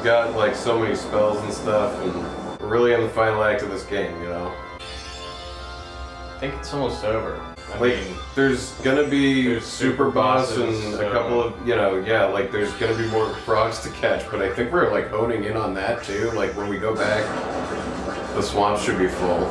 got like so many spells and stuff, and we're really in the final act of this game, you know? I think it's almost over. I mean, there's gonna be super boss bosses, and a couple of, like there's gonna be more frogs to catch, but I think we're like honing in on that too. Like when we go back, the swamp should be full.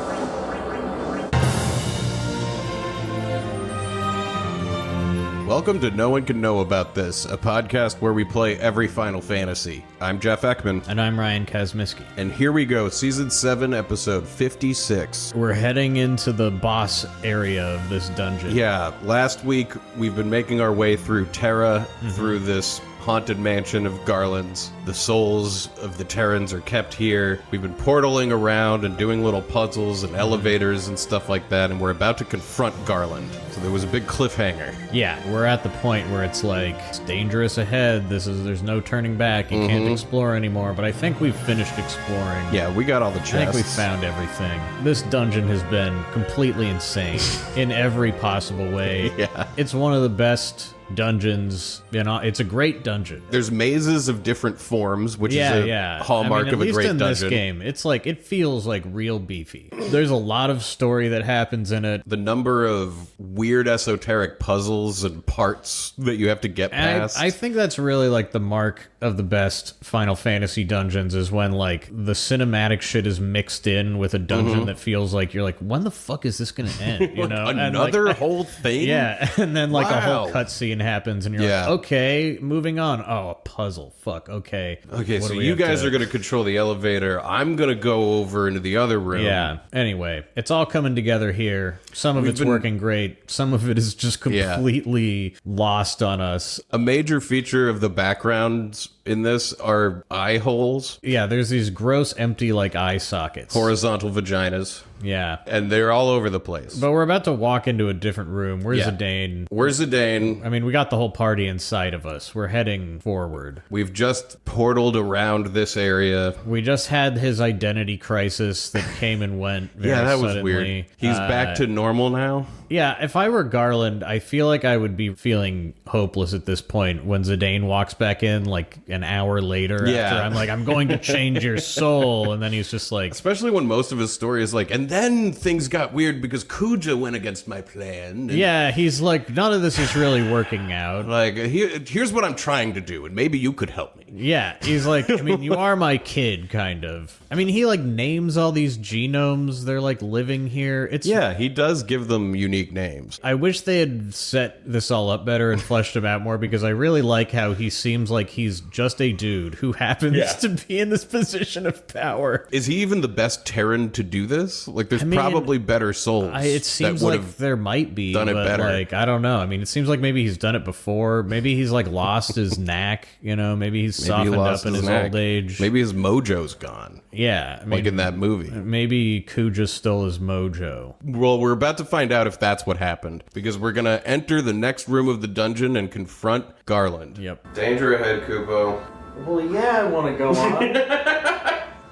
Welcome to No One Can Know About This, a podcast where we play every Final Fantasy. I'm Jeff Ekman. And I'm Ryan Kazmiski. And here we go, Season 7, Episode 56. We're heading into the boss area of this dungeon. Yeah, last week we've been making our way through Terra, through this haunted mansion of Garland's. The souls of the Terrans are kept here. We've been portaling around and doing little puzzles and elevators and stuff like that, and we're about to confront Garland. So there was a big cliffhanger. Yeah, we're at the point where it's like, it's dangerous ahead, there's no turning back, you can't explore anymore, but I think we've finished exploring. Yeah, we got all the chests. I think we found everything. This dungeon has been completely insane in every possible way. Yeah. It's one of the best dungeons, it's a great dungeon. There's mazes of different forms, which is a hallmark of a great dungeon. At least in this game, it's like, it feels like real beefy. There's a lot of story that happens in it. The number of weird esoteric puzzles and parts that you have to get past. I think that's really like the mark of the best Final Fantasy dungeons, is when like the cinematic shit is mixed in with a dungeon that feels like you're like, when the fuck is this gonna end? You know, another whole thing. Yeah, and then like a whole cutscene happens, and you're like, okay, moving on. Oh, a puzzle. Fuck. Okay. Okay, so you guys are gonna control the elevator. I'm gonna go over into the other room. Yeah. Anyway, it's all coming together here. Some of it's working great. Some of it is just completely lost on us. A major feature of the backgrounds in this are eye holes. Yeah, there's these gross, empty, like, eye sockets. Horizontal vaginas. Yeah. And they're all over the place. But we're about to walk into a different room. Where's Zidane? Where's Zidane? I mean, we got the whole party inside of us. We're heading forward. We've just portaled around this area. We just had his identity crisis that came and went very that was suddenly. weird. He's back to normal now? Yeah, if I were Garland, I feel like I would be feeling hopeless at this point when Zidane walks back in like an hour later after I'm like, I'm going to change your soul, and then he's just like... Especially when most of his story is like, and then things got weird because Kuja went against my plan. Yeah, he's like, none of this is really working out. Like, here's what I'm trying to do, and maybe you could help me. Yeah, he's like, I mean, you are my kid, kind of. I mean, he like names all these genomes. They're like living here. He does give them unique names. I wish they had set this all up better and fleshed him out more, because I really like how he seems like he's just a dude who happens to be in this position of power. Is he even the best Terran to do this? Like, there's probably better souls. It seems like there might be, done it better. Like, I don't know. I mean, it seems like maybe he's done it before. Maybe he's like lost his knack. You know, maybe he's softened up in his old age. Maybe his mojo's gone. Yeah, I mean, like in that movie. Maybe Kuja stole his mojo. Well, we're about to find out if that's what happened, because we're gonna enter the next room of the dungeon and confront Garland. Yep. Danger ahead, Kupo. well, yeah, I want to go on.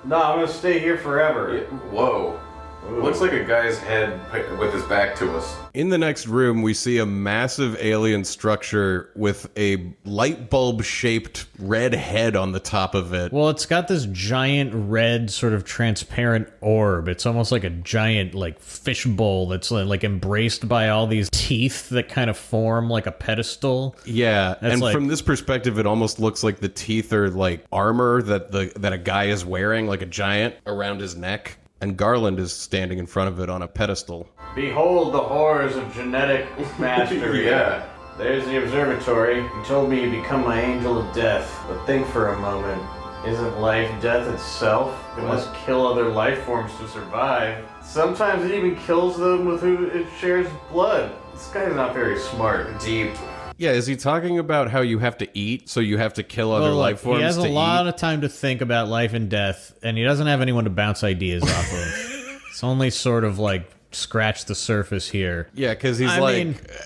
No, I'm going to stay here forever. Whoa. Looks like a guy's head with his back to us. In the next room, we see a massive alien structure with a light bulb shaped red head on the top of it. Well, it's got this giant red sort of transparent orb. It's almost like a giant like fish bowl that's like embraced by all these teeth that kind of form like a pedestal. Yeah, that's and like, from this perspective, it almost looks like the teeth are like armor that a guy is wearing, like a giant, around his neck. And Garland is standing in front of it on a pedestal. Behold the horrors of genetic mastery. Yeah. There's the observatory. You told me you'd become my angel of death. But think for a moment. Isn't life death itself? It must kill other life forms to survive. Sometimes it even kills them with who it shares blood. This guy's not very smart. Deep. Yeah, is he talking about how you have to eat, so you have to kill other life forms to eat? He has a lot of time to think about life and death, and he doesn't have anyone to bounce ideas off of. It's only sort of like scratch the surface here. Yeah, because he's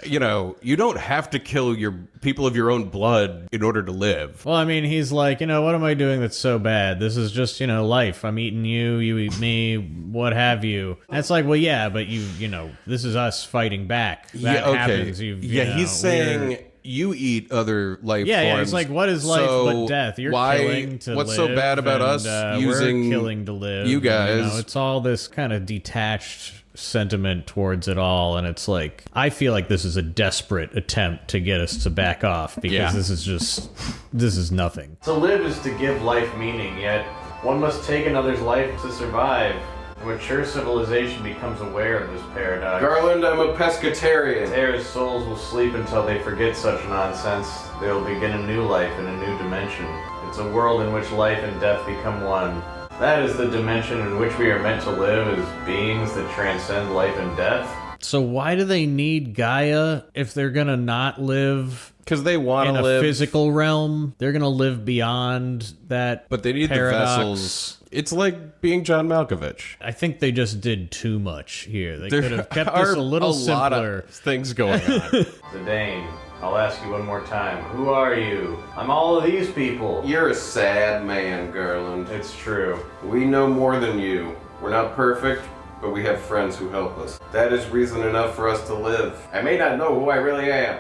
you know, you don't have to kill your people of your own blood in order to live. Well, I mean, he's like, you know, what am I doing that's so bad? This is just, you know, life. I'm eating you, you eat me, what have you. And it's like, well, yeah, but you know, this is us fighting back. That happens. He's saying you eat other life forms. Yeah, it's like, what is life so but death? You're why, killing to what's live. so bad about us using we're killing to live? you guys? And, it's all this kind of detached sentiment towards it all, and it's like, I feel like this is a desperate attempt to get us to back off, because this is nothing. To live is to give life meaning, yet one must take another's life to survive. A mature civilization becomes aware of this paradox. Garland, I'm a pescatarian. Terra's souls will sleep until they forget such nonsense. They will begin a new life in a new dimension. It's a world in which life and death become one. That is the dimension in which we are meant to live as beings that transcend life and death. So why do they need Gaia if they're gonna not live? Because they want In to a live physical realm, they're gonna live beyond that. but they need paradox. the vessels. It's like being John Malkovich. I think they just did too much here. They There could have kept are this a little lot simpler. of things going on. Zidane, I'll ask you one more time. Who are you? I'm all of these people. You're a sad man, Garland. It's true. We know more than you. We're not perfect, but we have friends who help us. That is reason enough for us to live. I may not know who I really am,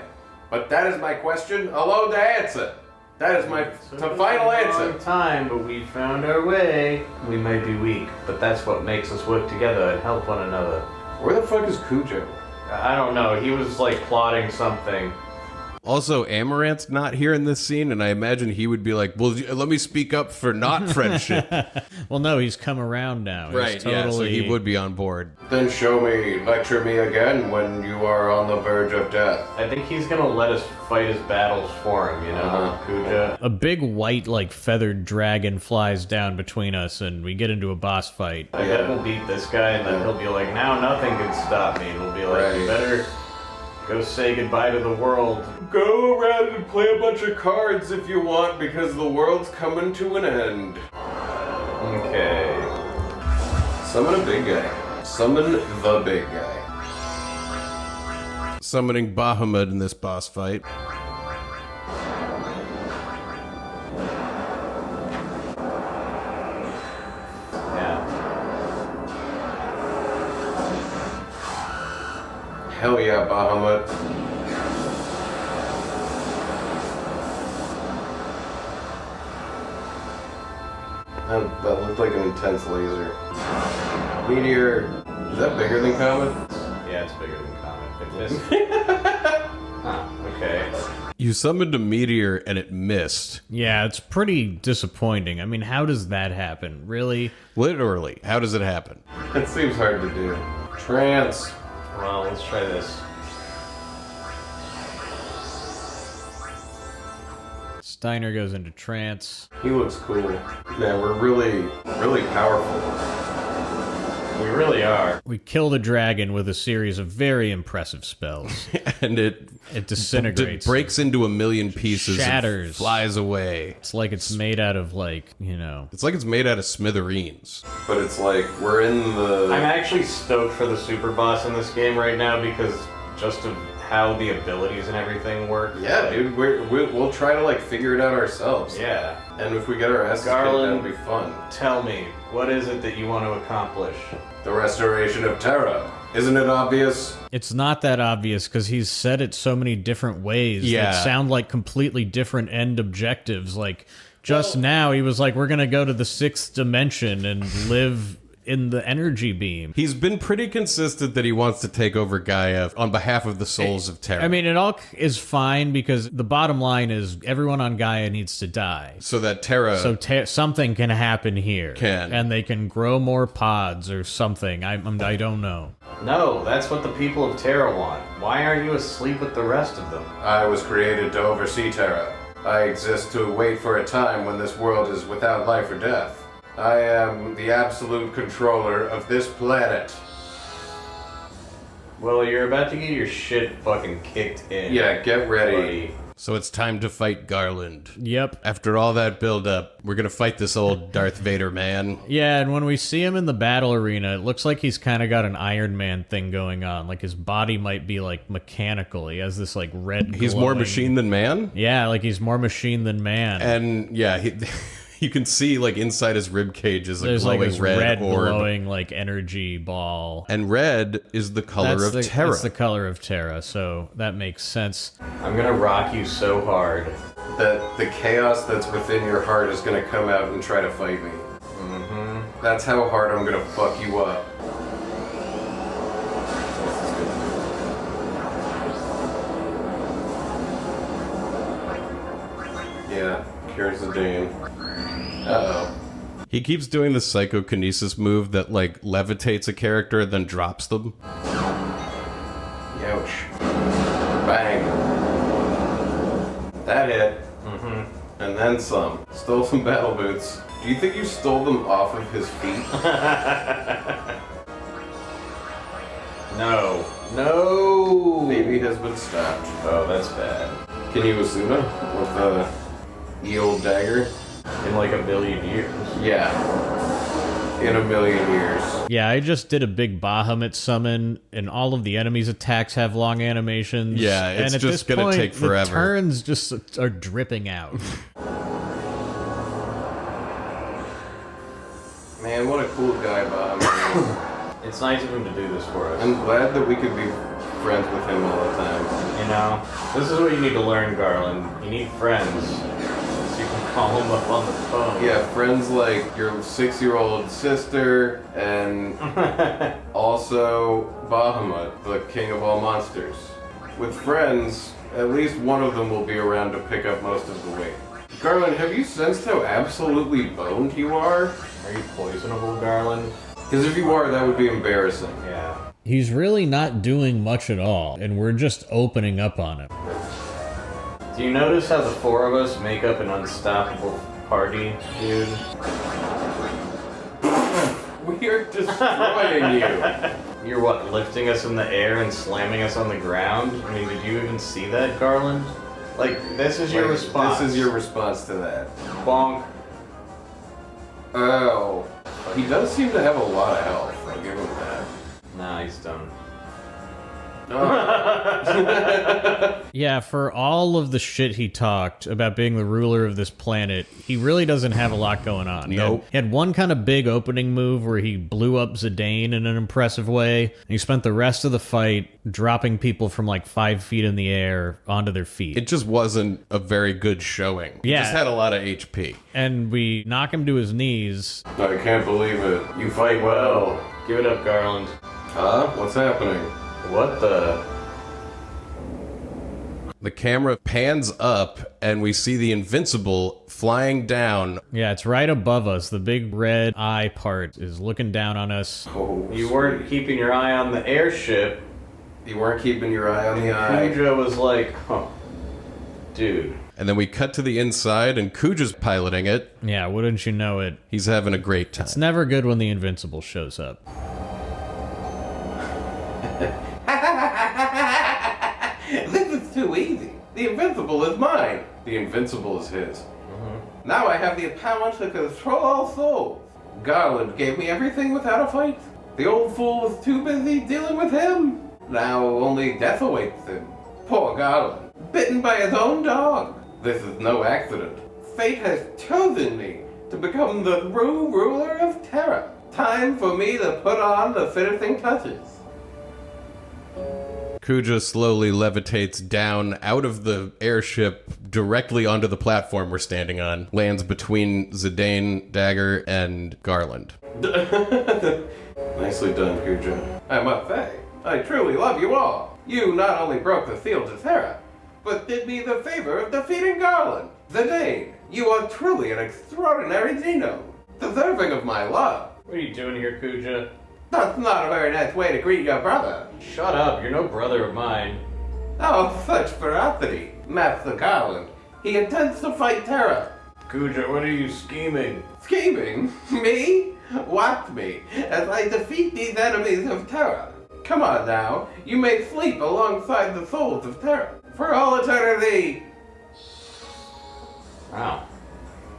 but that is my question alone to answer. That is my final answer. Long time, but we found our way. We may be weak, but that's what makes us work together and help one another. Where the fuck is Kuja? I don't know. He was like plotting something. Also, Amaranth's not here in this scene, and I imagine he would be like, well, let me speak up for not friendship. Well, no, he's come around now. He's Right, yeah, so he would be on board. Then lecture me again when you are on the verge of death. I think he's gonna let us fight his battles for him, you know, Kuja. A big white, like, feathered dragon flies down between us, and we get into a boss fight. I bet we'll beat this guy, and then he'll be like, now nothing can stop me. And we'll be like, you better go say goodbye to the world. Go around and play a bunch of cards if you want, because the world's coming to an end. Okay. Summon a big guy. Summon the big guy. Summoning Bahamut in this boss fight. Yeah. Hell yeah, Bahamut. That looked like an intense laser. Meteor. Is that bigger than Comet? Yeah, it's bigger than Comet. It missed. Huh, okay. You summoned a meteor and it missed. Yeah, it's pretty disappointing. I mean, how does that happen? Really? Literally. How does it happen? It seems hard to do. Trance. Well, let's try this. Steiner goes into trance. He looks cool. Yeah, we're really powerful. We really are. We kill the dragon with a series of very impressive spells. And it disintegrates. breaks into a million pieces, Shatters. and flies away. It's like it's made out of, like, you know... It's like it's made out of smithereens. But it's like, we're in the... I'm actually stoked for the super boss in this game right now because just of how the abilities and everything work. Yeah, dude, we'll try to, like, figure it out ourselves. Yeah. And if we get our asses kicked, Garland, that'll be fun. Tell me, what is it that you want to accomplish? The restoration of Terra. Isn't it obvious? It's not that obvious because he's said it so many different ways Yeah. that sound like completely different end objectives. Like, just now he was like, we're going to go to the 6th dimension and live in the energy beam. He's been pretty consistent that he wants to take over Gaia on behalf of the souls of Terra. I mean, it all is fine because the bottom line is everyone on Gaia needs to die. so that Terra... So something can happen here. Can. And they can grow more pods or something. I don't know. No, that's what the people of Terra want. Why aren't you asleep with the rest of them? I was created to oversee Terra. I exist to wait for a time when this world is without life or death. I am the absolute controller of this planet. Well, you're about to get your shit fucking kicked in. Yeah, get ready. buddy. So it's time to fight Garland. Yep. After all that build-up, we're gonna fight this old Darth Vader man. Yeah, and when we see him in the battle arena, it looks like he's kind of got an Iron Man thing going on. Like his body might be like mechanical. He has this like red He's more glowing- machine than man? Yeah, like he's more machine than man. And yeah, You can see, like, inside his rib cage is a There's like glowing this red orb. glowing like energy ball. And red is the color of Terra. It's the color of Terra, so that makes sense. I'm gonna rock you so hard. That the chaos that's within your heart is gonna come out and try to fight me. That's how hard I'm gonna fuck you up. Yeah, here's Zidane. Uh-oh. He keeps doing the psychokinesis move that, like, levitates a character then drops them. Ouch. Bang. That hit. And then some. Stole some battle boots. Do you think you stole them off of his feet? No. No! Baby has been stopped. Oh, that's bad. Can you Azuna with the eel dagger? In like a million years. Yeah. In a million years. Yeah, I just did a big Bahamut summon, and all of the enemies' attacks have long animations. Yeah, it's and at just this gonna point, take forever. The turns just are dripping out. Man, what a cool guy Bob is. It's nice of him to do this for us. I'm glad that we could be friends with him all the time. You know, this is what you need to learn, Garland. You need friends. So you can call them up on the phone. Yeah, friends like your 6-year-old sister and also Bahamut, the king of all monsters. With friends, at least one of them will be around to pick up most of the weight. Garland, have you sensed how absolutely boned you are? Are you poisonable, Garland? Because if you are, that would be embarrassing. Yeah. He's really not doing much at all, and we're just opening up on him. Do you notice how the four of us make up an unstoppable party, dude? We are destroying you. You're what, lifting us in the air and slamming us on the ground? I mean, did you even see that, Garland? Like, this is your Like, response. This is your response to that. Bonk. Oh. He does seem to have a lot of health. I'll give him that. Nah, he's done. Yeah, for all of the shit he talked about being the ruler of this planet, he really doesn't have a lot going on. Nope. He had one kind of big opening move where he blew up Zidane in an impressive way, and he spent the rest of the fight dropping people from like 5 feet in the air onto their feet. It just wasn't a very good showing. He Yeah. just had a lot of HP. And we knock him to his knees. I can't believe it. You fight well. Give it up, Garland. Huh? What's happening? What the? The camera pans up, and we see the Invincible flying down. Yeah, it's right above us. The big red eye part is looking down on us. Oh, You weren't keeping your eye on the airship. You weren't keeping your eye on the eye. Kuja was like, huh, dude. And then we cut to the inside, and Kuja's piloting it. Yeah, wouldn't you know it? He's having a great time. It's never good when the Invincible shows up. This is too easy. The Invincible is mine. The Invincible is his. Now I have the power to control all souls. Garland gave me everything without a fight. The old fool was too busy dealing with him. Now only death awaits him. Poor Garland, bitten by his own dog. This is no accident. Fate has chosen me to become the true ruler of Terra. Time for me to put on the finishing touches. Kuja slowly levitates down out of the airship directly onto the platform we're standing on, lands between Zidane, Dagger, and Garland. Nicely done, Kuja. I must say, I truly love you all. You not only broke the seal to Terra, but did me the favor of defeating Garland. Zidane, you are truly an extraordinary genome, deserving of my love. What are you doing here, Kuja? That's not a very nice way to greet your brother. Shut up, you're no brother of mine. Oh, such ferocity. Master Garland, he intends to fight Terra. Kuja, what are you scheming? Scheming? Me? Watch me as I defeat these enemies of Terra. Come on now, you may sleep alongside the souls of Terra for all eternity. Wow.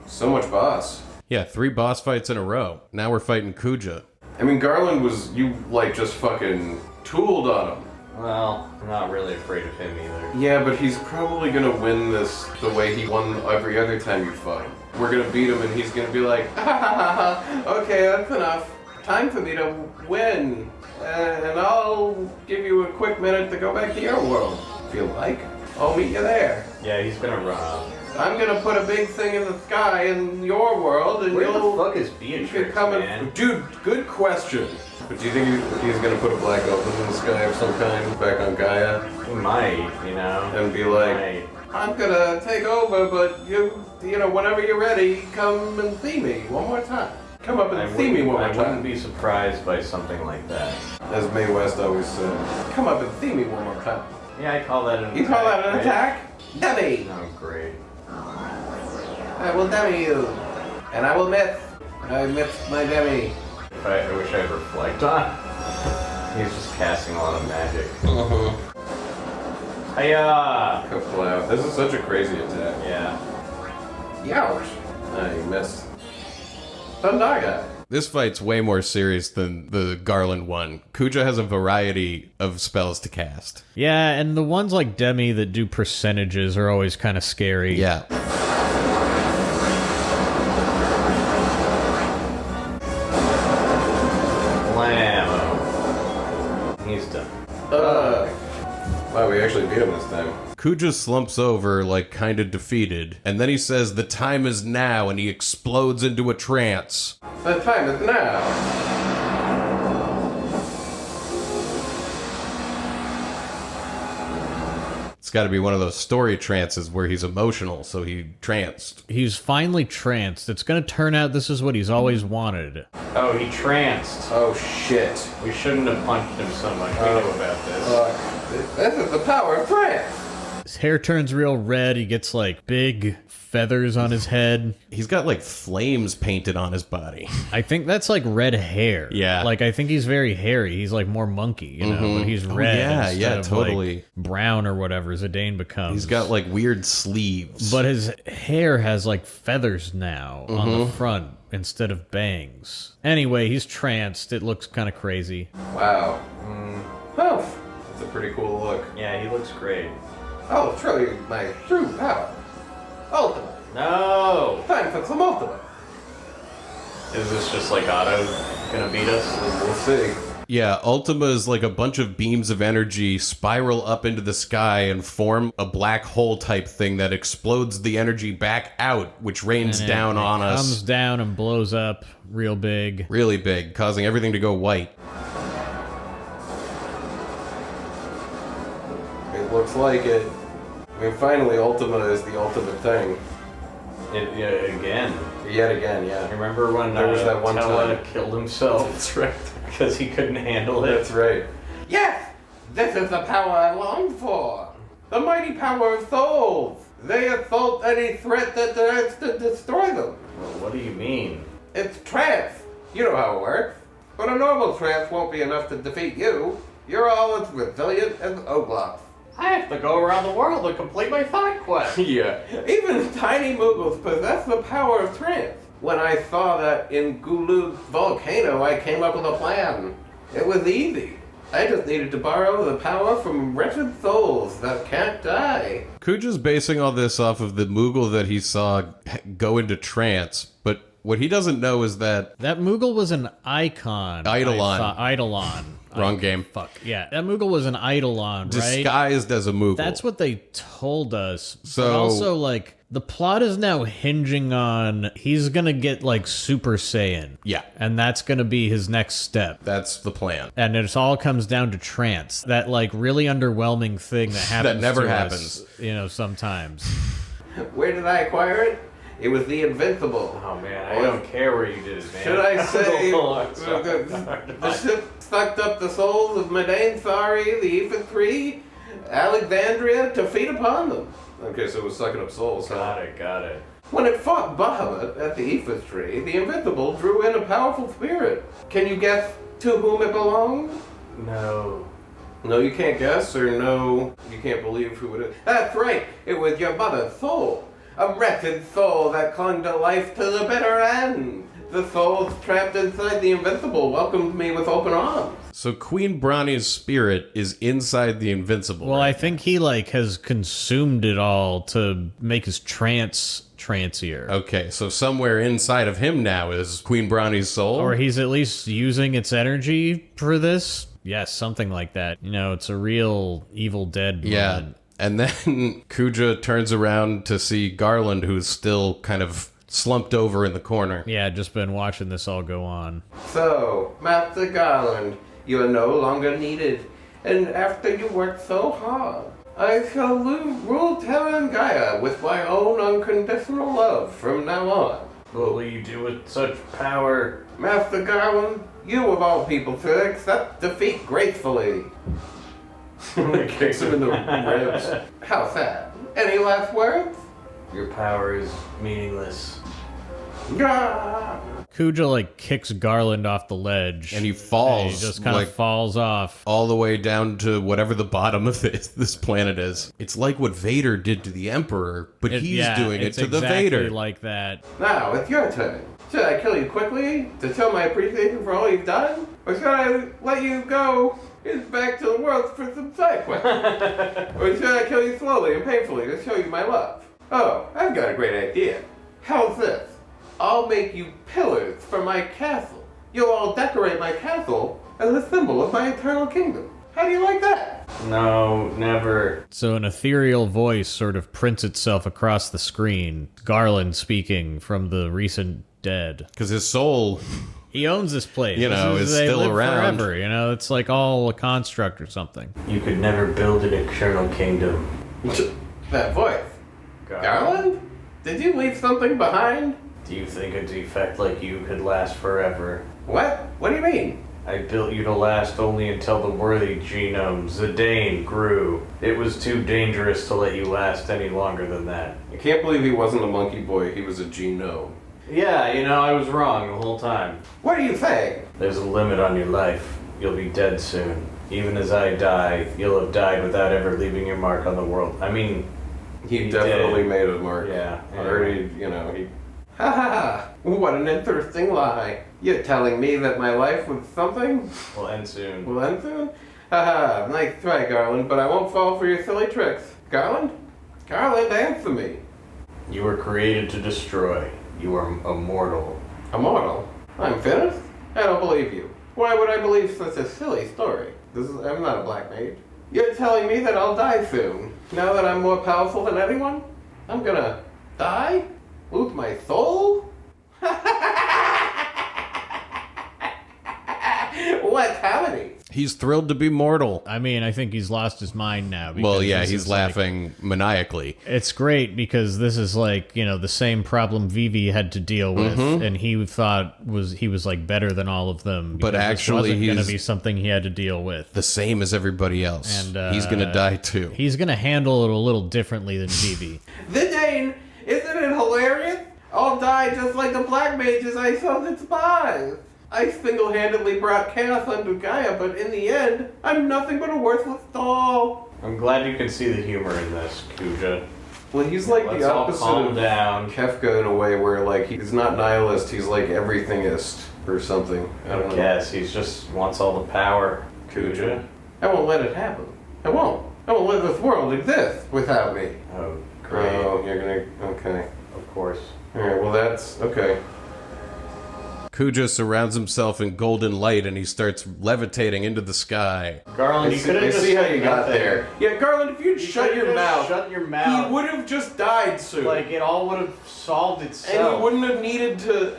So much boss. Yeah, 3 boss fights in a row. Now we're fighting Kuja. I mean, Garland was, you like just fucking tooled on him. Well, I'm not really afraid of him either. Yeah, but he's probably gonna win this the way he won every other time you fight. We're gonna beat him and he's gonna be like, ha ha ha ha, okay, that's enough. Time for me to win. And I'll give you a quick minute to go back to your world. If you like, I'll meet you there. Yeah, he's gonna run off. I'm gonna put a big thing in the sky in your world and Where you'll... the fuck is you Beatrix, can come man? and... Dude, good question. But do you think he's gonna put a black open in the sky of some kind back on Gaia? He might, you know. And be like, He might. I'm gonna take over, but you know, whenever you're ready, come and see me one more time. Come up and see me one more I time. wouldn't be surprised by something like that. As Mae West always said, come up and see me one more time. Yeah, I call that an You call that an right? attack? Dummy! Oh, great. I will dummy you. And I will miss. I missed my dummy. I wish I had reflect on. He's just casting a lot of magic. Hiya! Kaplow. This is such a crazy attack. Yeah. Youch! You missed. Thundaga. This fight's way more serious than the Garland one. Kuja has a variety of spells to cast. Yeah, and the ones like Demi that do percentages are always kind of scary. Yeah. Blammo. He's done. Wow, we actually beat him this time. Kuja slumps over, like, kinda defeated, and then he says the time is now, and he explodes into a trance. The time is now. It's gotta be one of those story trances where he's emotional, so he tranced. He's finally tranced. It's gonna turn out this is what he's always wanted. Oh, he tranced. Oh shit. We shouldn't have punched him so much. We knew about this. This is the power of trance. His hair turns real red. He gets like big feathers on his head. He's got, like, flames painted on his body. I think that's like red hair. Yeah. Like I think he's very hairy. He's like more monkey, you know, but he's red. yeah, instead yeah, of, totally. like, brown or whatever Zidane becomes. He's got, like, weird sleeves. But his hair has like feathers now on the front instead of bangs. Anyway, he's tranced. It looks kind of crazy. Wow. Oh, that's a pretty cool look. Yeah, he looks great. I'll show you my true power. Ultimate. No! Time for some ultimate. Is this just like Otto gonna beat us? We'll see. Yeah, Ultima is like a bunch of beams of energy spiral up into the sky and form a black hole type thing that explodes the energy back out, which rains And down it on comes us down and blows up real big. really big, causing everything to go white. It looks like it. I mean, finally, Ultima is the ultimate thing. Again. Yet again, yeah. Remember when There was that one Terra time. killed himself That's right. because he couldn't handle it? That's right. Yes! This is the power I longed for! The mighty power of souls! They assault any threat that dares to destroy them. Well, what do you mean? It's trance! You know how it works. But a normal trance won't be enough to defeat you. You're all as resilient as Ogloff. I have to go around the world to complete my side quest. Yeah. Even tiny Moogles possess the power of trance. When I saw that in Gulu's volcano, I came up with a plan. It was easy. I just needed to borrow the power from wretched souls that can't die. Kuja's basing all this off of the Moogle that he saw go into trance, but what he doesn't know is that... That Moogle was an icon. Eidolon. Eidolon. Wrong game. Fuck. Yeah, that Moogle was an Eidolon, right? Disguised as a Moogle. That's what they told us. So- But also, like, the plot is now hinging on he's gonna get, like, Super Saiyan. Yeah. And that's gonna be his next step. That's the plan. And it all comes down to trance. That, like, really underwhelming thing that happens never to happens. us, you know, sometimes. Where did I acquire it? It was the Invincible. Oh man, I don't care where you did it, man. Should I say the the ship sucked up the souls of Madain Sari, the Ether Three, Alexandria to feed upon them? Okay, so it was sucking up souls, Got it. When it fought Bahamut at the Ether Tree, the Invincible drew in a powerful spirit. Can you guess to whom it belonged? No. No, you can't guess, or no, you can't believe who it is. That's right, it was your mother's soul. A wretched soul that clung to life to the bitter end. the souls trapped inside the Invincible welcomed me with open arms. So Queen Brani's spirit is inside the Invincible. Well, right? I think he like has consumed it all to make his trancier. Okay, so somewhere inside of him now is Queen Brani's soul? Or he's at least using its energy for this. Yes, something like that. You know, it's a real Evil Dead Yeah. moment. And then Kuja turns around to see Garland, who's still kind of slumped over in the corner. Yeah, just been watching this all go on. So, Master Garland, you are no longer needed. And after you worked so hard, I shall rule Terra and Gaia with my own unconditional love from now on. What will you do with such power? Master Garland, you of all people should accept defeat gracefully. Kicks him in the ribs. How sad. Any last words? Your power is meaningless. Gah! Kuja like kicks Garland off the ledge. And he falls. And he just kind like, of falls off. all the way down to whatever the bottom of this planet is. It's like what Vader did to the Emperor, but he's doing it it's to the exactly Vader. like that. Now, it's your turn. Should I kill you quickly to show my appreciation for all you've done? Or should I let you go back to the world for some side quests? Or should I kill you slowly and painfully to show you my love? Oh, I've got a great idea. How's this? I'll make you pillars for my castle. You'll all decorate my castle as a symbol of my eternal kingdom. How do you like that? No, never. So an ethereal voice sort of prints itself across the screen. Garland speaking from the recent dead. Because his soul, He owns this place. You know, This is they still live around. forever. You know, it's like all a construct or something. You could never build an eternal kingdom. That voice. Garland? Did you leave something behind? Do you think a defect like you could last forever? What? What do you mean? I built you to last only until the worthy genome, Zidane, grew. It was too dangerous to let you last any longer than that. I can't believe he wasn't a monkey boy, he was a genome. Yeah, you know, I was wrong the whole time. What are you saying? There's a limit on your life. You'll be dead soon. Even as I die, you'll have died without ever leaving your mark on the world. I mean, He definitely made a mark. Yeah. Already, you know, he... Ha ha ha! What an interesting lie. You're telling me that my life was something? We'll end soon. Will end soon? Ha ha! Nice try, Garland, but I won't fall for your silly tricks. Garland? Garland, answer me. You were created to destroy. You are immortal. Immortal? I'm finished? I don't believe you. Why would I believe such a silly story? I'm not a black mage. You're telling me that I'll die soon. Now that I'm more powerful than anyone? I'm gonna die? Lose my soul? What's happening? he's thrilled to be mortal. I mean, I think he's lost his mind now. Well, because yeah, this he's is like- laughing maniacally. It's great because this is like, you know, the same problem Vivi had to deal with, and he thought he was like better than all of them. But because this actually, wasn't going to he's- be something he had to deal with. The same as everybody else. And he's gonna die too. He's going to handle it a little differently than Vivi. Zidane, isn't it hilarious? I'll die just like the black mages I so despise. I single-handedly brought chaos onto Gaia, but in the end, I'm nothing but a worthless doll. I'm glad you can see the humor in this, Kuja. Well, he's like Let's the all opposite calm of down. Kefka in a way where, like, he's not nihilist, he's like everythingist or something. I don't know. Yes, he just wants all the power, Kuja. I won't let it happen. I won't. I won't let this world exist without me. Oh, great. Oh, you're gonna... Okay. Of course. Alright, well that's... Okay. Kuja surrounds himself in golden light and he starts levitating into the sky. Garland, you could have just see how said you got nothing. there. Yeah, Garland, if you'd You shut could've your just mouth, Shut your mouth. he would have just died soon. Like, it all would have solved and itself. he wouldn't have needed to...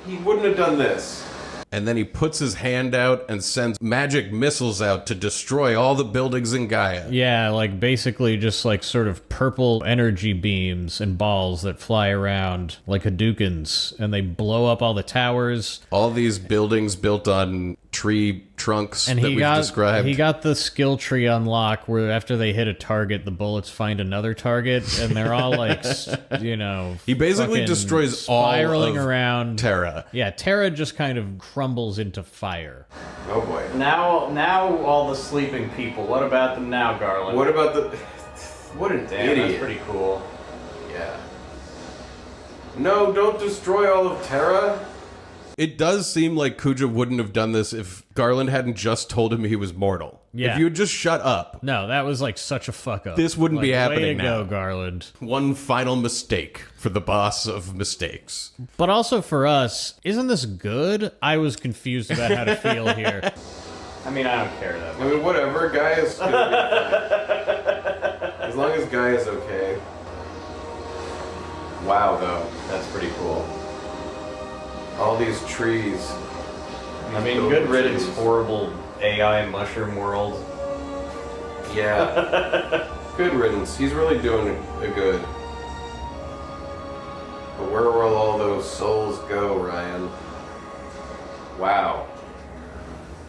He wouldn't have done this. And then he puts his hand out and sends magic missiles out to destroy all the buildings in Gaia. Yeah, like basically just like sort of purple energy beams and balls that fly around like Hadoukens, and they blow up all the towers. All these buildings built on tree trunks And that he we've described. he got the skill tree unlock where after they hit a target, the bullets find another target, and they're all like, you know, He basically fucking destroys all spiraling of around. Terra. Yeah, Terra just kind of crumbles into fire. Oh boy. Now all the sleeping people. What about them now, Garland? What about the... What an Damn, idiot. that's pretty cool. Yeah. No, don't destroy all of Terra. It does seem like Kuja wouldn't have done this if Garland hadn't just told him he was mortal. Yeah. If you had just shut up, No, that was like such a fuck up. this wouldn't be Way happening to now. go, Garland. One final mistake for the boss of mistakes. But also for us, isn't this good? I was confused about how to feel here. I mean, I don't care that I much. mean, whatever. Guy is gonna be fine. As long as Guy is okay. Wow, though. That's pretty cool. All these trees. I mean, good riddance, horrible AI mushroom world. Yeah. Good riddance. He's really doing a good. But where will all those souls go, Ryan? Wow.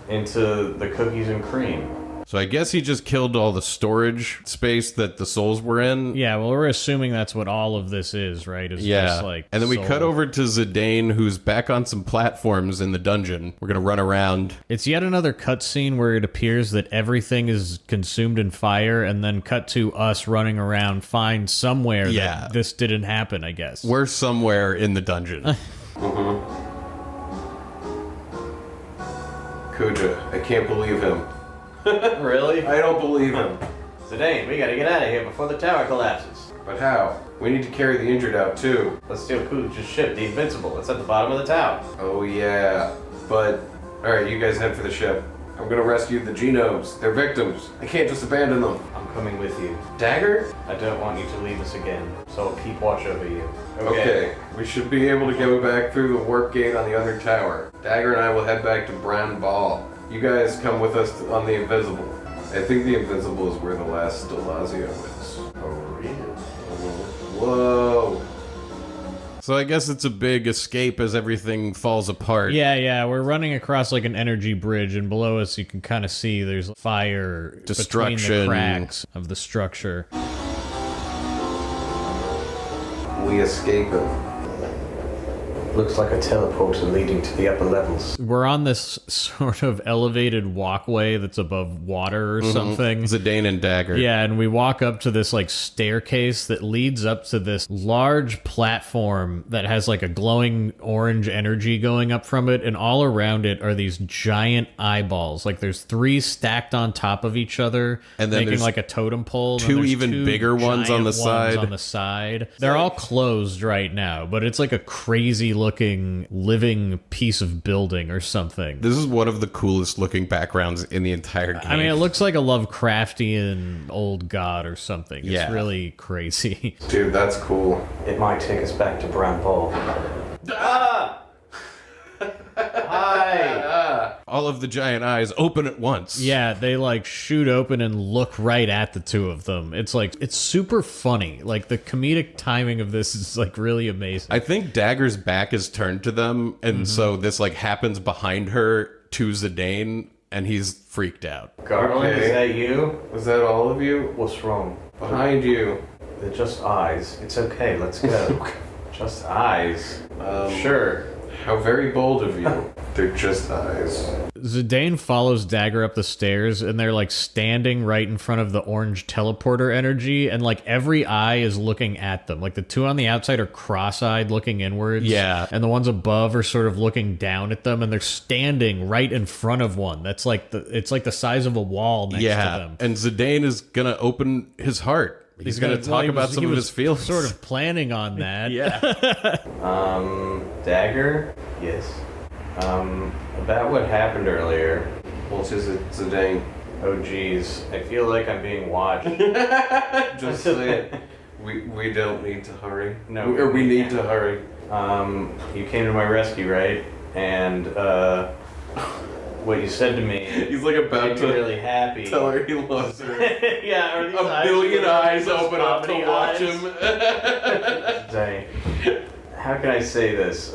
Into the cookies and cream. So I guess he just killed all the storage space that the souls were in. Yeah, well, we're assuming that's what all of this is, right? Is Yeah. just like And then we soul. cut over to Zidane, who's back on some platforms in the dungeon. We're going to run around. It's yet another cutscene where it appears that everything is consumed in fire, and then cut to us running around, find somewhere Yeah. that this didn't happen, I guess. We're somewhere in the dungeon. Kuja, I can't believe him. Really? I don't believe him. Zidane, we gotta get out of here before the tower collapses. But how? We need to carry the injured out too. Let's steal Kuja's ship, the Invincible. It's at the bottom of the tower. Oh yeah. But, alright, you guys head for the ship. I'm gonna rescue the genomes. They're victims. I can't just abandon them. I'm coming with you. Dagger? I don't want you to leave us again, so I'll keep watch over you. Okay. We should be able to go back through the warp gate on the other tower. Dagger and I will head back to Brown Ball. You guys come with us on the Invisible. I think the Invisible is where the last Delazio is. Oh, really? Whoa. So I guess it's a big escape as everything falls apart. Yeah, we're running across like an energy bridge, and below us you can kind of see there's fire between Destruction. the cracks of the structure. We escape him. Looks like a teleporter leading to the upper levels. We're on this sort of elevated walkway that's above water or something. Zidane and Dagger. Yeah, and we walk up to this like staircase that leads up to this large platform that has like a glowing orange energy going up from it, and all around it are these giant eyeballs. Like there's 3 stacked on top of each other, And then making there's like a totem pole. and then 2 there's even 2 bigger ones on giant the side. On the side, they're all closed right now, but it's like a crazy looking living piece of building or something. This is one of the coolest looking backgrounds in the entire game. I mean, it looks like a Lovecraftian old god or something. It's Yeah. really crazy. Dude, that's cool. It might take us back to Brown Ball. Ah! Hi! All of the giant eyes open at once. Yeah, they like shoot open and look right at the 2 of them. It's like, it's super funny. Like the comedic timing of this is like really amazing. I think Dagger's back is turned to them, and so this like happens behind her to Zidane, and he's freaked out. Garland, Okay. is that you? Was that all of you? What's wrong? Behind you. They're just eyes. It's okay, let's go. Just eyes. Sure. How very bold of you. They're just eyes. Zidane follows Dagger up the stairs, and they're like standing right in front of the orange teleporter energy, and like every eye is looking at them. Like the 2 on the outside are cross-eyed looking inwards. Yeah. And the ones above are sort of looking down at them, and they're standing right in front of one. That's like it's like the size of a wall next to Yeah, them. and Zidane is gonna open his heart. He's gonna talk he about was- some he of was his feelings. Sort of planning on that. Yeah. Dagger? Yes. About what happened earlier. Well, it's just Zidane. Oh geez, I feel like I'm being watched. Just say it. We don't need to hurry. No. Or we need to hurry. You came to my rescue, right? And what you said to me He's like about made me to really happy. tell her he loves her. Yeah, are these A billion eyes those open up to comedy watch eyes? him. Dang. How can I say this?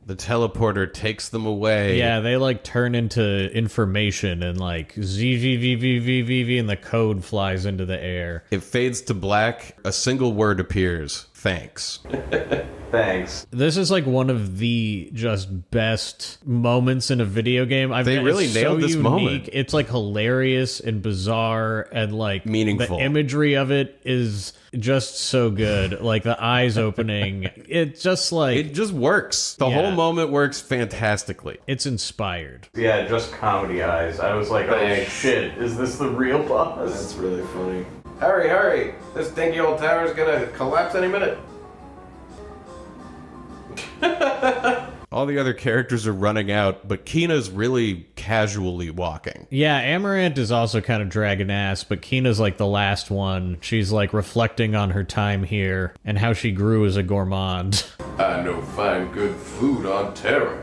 The teleporter takes them away. Yeah, they like turn into information, and like ZVVVVVV, and the code flies into the air. It fades to black. A single word appears. thanks. Thanks. This is like one of the just best moments in a video game. They really it's nailed so this unique. moment. It's like hilarious and bizarre and like Meaningful. The imagery of it is just so good. Like the eyes opening. It just like It just works. The Yeah. whole moment works fantastically. it's inspired. Yeah, just comedy eyes. I was like, oh Thanks. shit, is this the real boss? That's really funny. Hurry, hurry! This dinky old tower's gonna collapse any minute. All the other characters are running out, but Kina's really casually walking. Yeah, Amaranth is also kind of dragging ass, but Kina's like the last one. She's like reflecting on her time here and how she grew as a gourmand. I know find good food on Terra.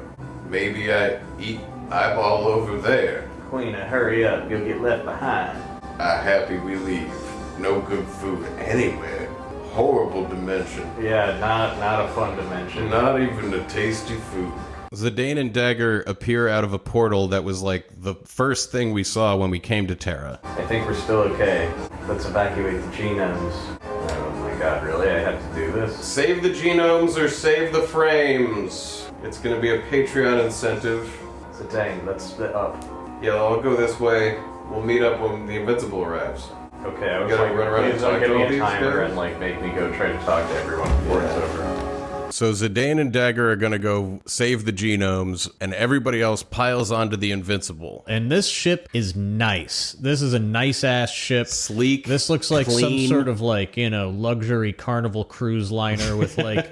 Maybe I eat eyeball over there. Queen, hurry up, you'll get left behind. I happy we leave. No good food anywhere. Horrible dimension. Yeah, not a fun dimension. Not even a tasty food. Zidane and Dagger appear out of a portal that was like the first thing we saw when we came to Terra. I think we're still okay. Let's evacuate the genomes. Oh my god, really? I have to do this? Save the genomes or save the frames. It's gonna be a Patreon incentive. Zidane, let's split up. Yeah, I'll go this way. We'll meet up when the Invincible arrives. Okay, I was Gotta like, run around and please talk don't to give me all a these timer guys? and like make me go try to talk to everyone before it's over. So Zidane and Dagger are gonna go save the genomes, and everybody else piles onto the Invincible. And this ship is nice. This is a nice ass ship. Sleek. This looks like clean. some sort of like, luxury Carnival cruise liner with like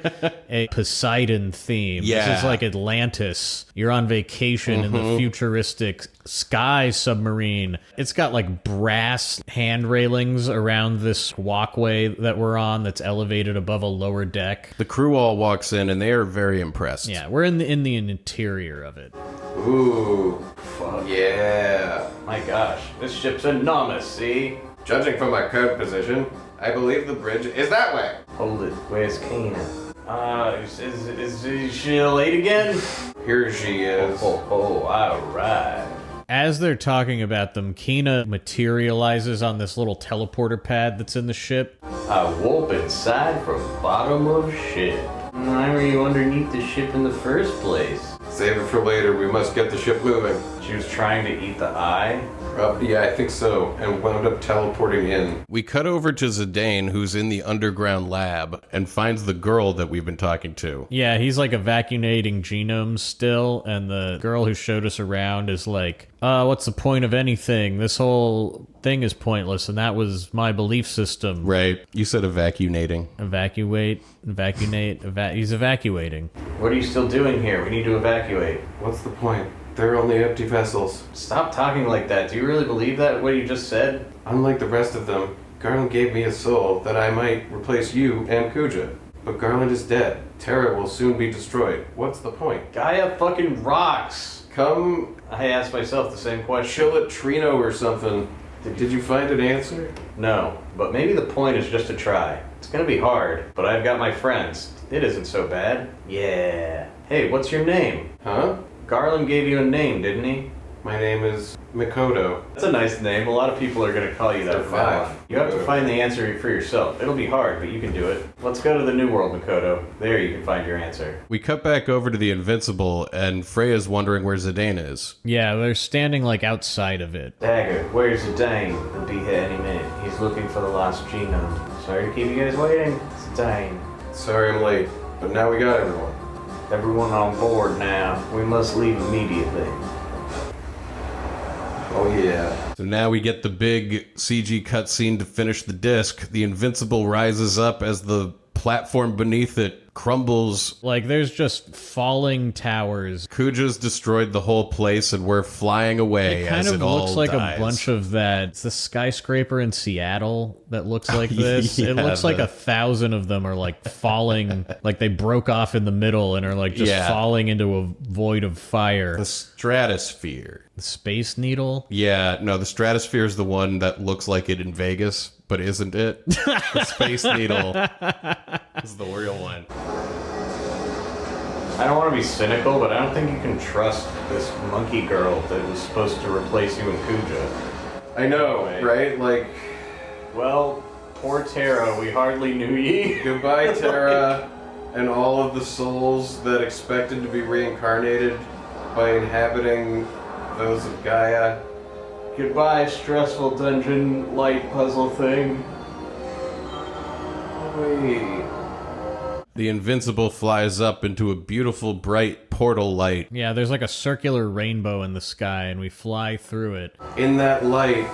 a Poseidon theme. This Yeah. is like Atlantis. You're on vacation in the futuristic sky submarine. It's got like brass hand railings around this walkway that we're on that's elevated above a lower deck. The crew all walks in, and they are very impressed. Yeah, we're in the interior of it. Ooh. Fuck. Yeah. My gosh, this ship's enormous, see? Judging from my current position, I believe the bridge is that way. Hold it, where's Kana? Is she late again? Here she is. Alright. As they're talking about them, Kina materializes on this little teleporter pad that's in the ship. I warp inside from bottom of ship. Why were you underneath the ship in the first place? Save it for later. We must get the ship moving. She was trying to eat the eye? Yeah, I think so. And wound up teleporting in. We cut over to Zidane, who's in the underground lab, and finds the girl that we've been talking to. Yeah, he's like evacuating genomes still, and the girl who showed us around is like, what's the point of anything? This whole thing is pointless, and that was my belief system. Right. You said evacuating. He's evacuating. What are you still doing here? We need to evacuate. What's the point? They're only empty vessels. Stop talking like that. Do you really believe that, what you just said? Unlike the rest of them, Garland gave me a soul that I might replace you and Kuja. But Garland is dead. Terra will soon be destroyed. What's the point? Gaia fucking rocks. Come I asked myself the same question. chill at Trino or something. Did you find an answer? No, but maybe the point is just to try. It's gonna be hard, but I've got my friends. It isn't so bad. Yeah. Hey, what's your name? Huh? Garland gave you a name, didn't he? My name is Mikoto. That's a nice name. A lot of people are gonna call you that from now on. You have to find the answer for yourself. It'll be hard, but you can do it. Let's go to the New World, Mikoto. There you can find your answer. We cut back over to the Invincible, and Freya's wondering where Zidane is. Yeah, they're standing like outside of it. Dagger, where's Zidane? He'll be here any minute. He's looking for the lost genome. Sorry to keep you guys waiting. Zidane. Sorry I'm late, but now we got everyone. Everyone on board now. We must leave immediately. Oh yeah. So now we get the big CG cutscene to finish the disc. The Invincible rises up as the platform beneath it crumbles. Like, there's just falling towers. Kuja's destroyed the whole place, and we're flying away It kind as of it all looks like dies. a bunch of that. It's the skyscraper in Seattle that looks like this. Yeah, It looks like the- 1,000 of them are like falling, like they broke off in the middle and are like just Yeah. falling into a void of fire. The stratosphere. The Space Needle. Yeah, no, the stratosphere is the one that looks like it in Vegas, but isn't it? The Space Needle is the real one. I don't want to be cynical, but I don't think you can trust this monkey girl that was supposed to replace you and Kuja. I know, right? Like, Well, Poor Terra, we hardly knew ye. Goodbye, Terra, and all of the souls that expected to be reincarnated by inhabiting those of Gaia. Goodbye, stressful dungeon light puzzle thing. Wait. The Invincible flies up into a beautiful, bright portal light. Yeah, there's like a circular rainbow in the sky, and we fly through it. In that light,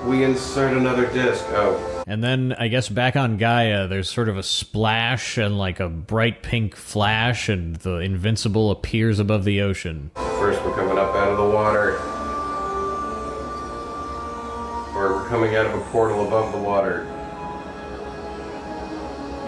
we insert another disc. Oh. And then, I guess back on Gaia, there's sort of a splash and like a bright pink flash, and the Invincible appears above the ocean. First, we're coming up out of the water. Or we're coming out of a portal above the water.